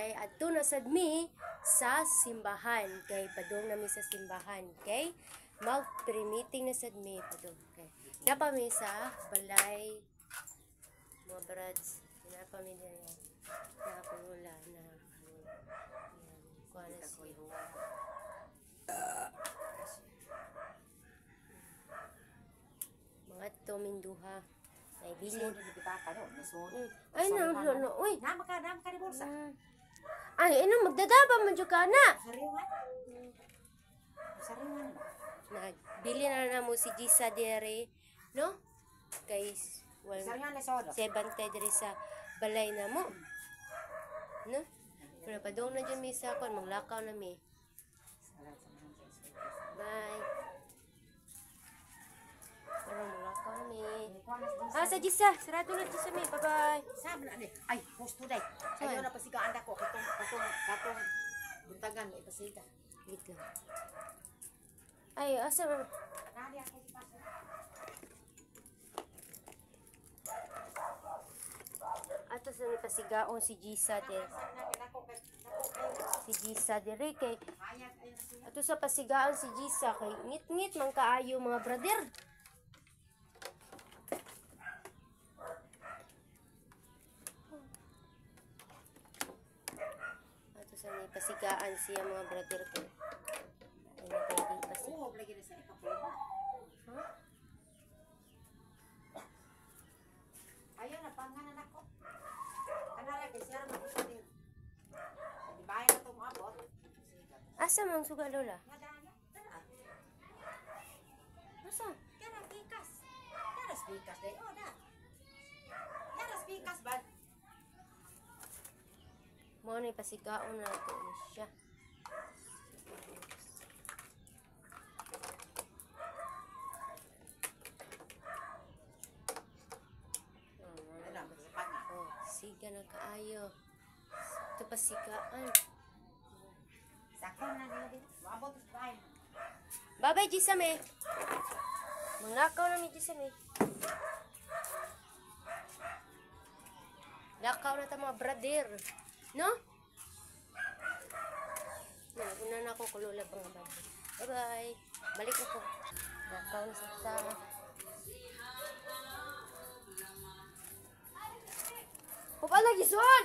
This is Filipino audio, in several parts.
kay adto na sad mi sa simbahan kay padung nami sa simbahan kay mag pre-meeting na sad mi padung kay napa mi sa balay mga brads napa mi diri na kulula na kuan si mga tuminduha ay bilin ay no uy Nama ka di bulsa. ay ino magdadaba man jud ka na Sariwan. Sariwan ba? nagbili na mo si Gisa dere no kay Sariwan na sodo. 70 diri sa balay na mo no pero padung na dyan mi sa kon maglakaw na mi bye pero maglakaw na mi sa Gisa sarado na Gisa mi bye bye Sabi na ni. Ay, gusto day. Ayaw na pasigaan ako katong buntagan mo ipasiga. wait lang ay asa Nadi ako ipasiga. ato sa nipasigaon si Gisa de si Gisa dire kay ato sa pasigaon si Gisa kay ngit-ngit man kaayo mga brother ato sa nipasigaan siya mga brother ko ay nakay di pasig Oo, lagi na sa ikapulo. huh? Ayaw na panganan ako. Kanara kay siya mo gusto din. Di ba na to maabot? Asa mang suga lola Madaya. asa Kana pikas. Yaras pikas day. Oh, da. Yaras pikas ba? mo na ipasigaon na ito ni siya Ano, masipag na. oh siga na kaayo ito pasigaan Sakto na nila din. Maabot sa bahay. babay Gisa me manglakaw na mi Gisa me lakaw na ta mga brother no? Una na ako kulula pang abad. Bye-bye. Balik ako. Lakaw na sa tama. Pupal lagi son!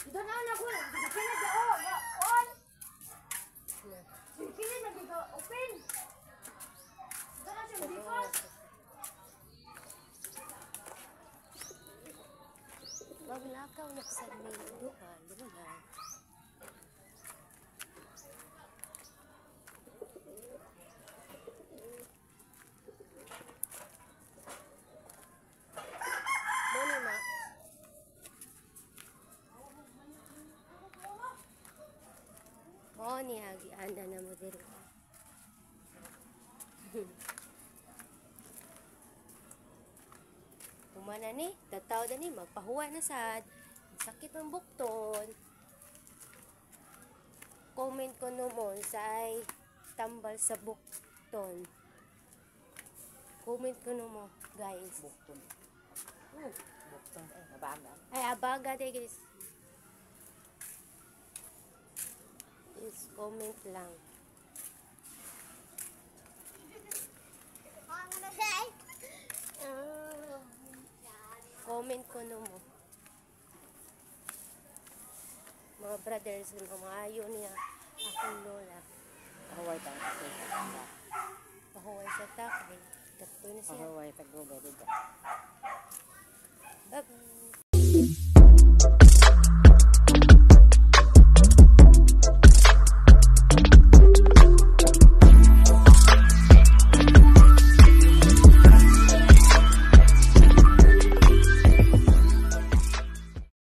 Ito na anak ko. Pinag on! Pinag nag-open! Ito na siya mag-default. Maglakaw na sa medo ka, lula. Mano na? Ni agi anda na mo diri. Kumana ni, tataw na ni, magpahuwa na sad. Sakit ng bukton. Comment ko naman sa ay tambal sa bukton. Comment ko naman, guys. Bukton. Hmm. Bukton. Nabaga. Ay, abaga tayo guys. Please comment lang. Comment ko naman. Mga brothers, mga ayo niya. Akong lola. Pahuway tayo kasi. Pahuway sa takay. Gato na siya. Pahuway tayo. Bye-bye.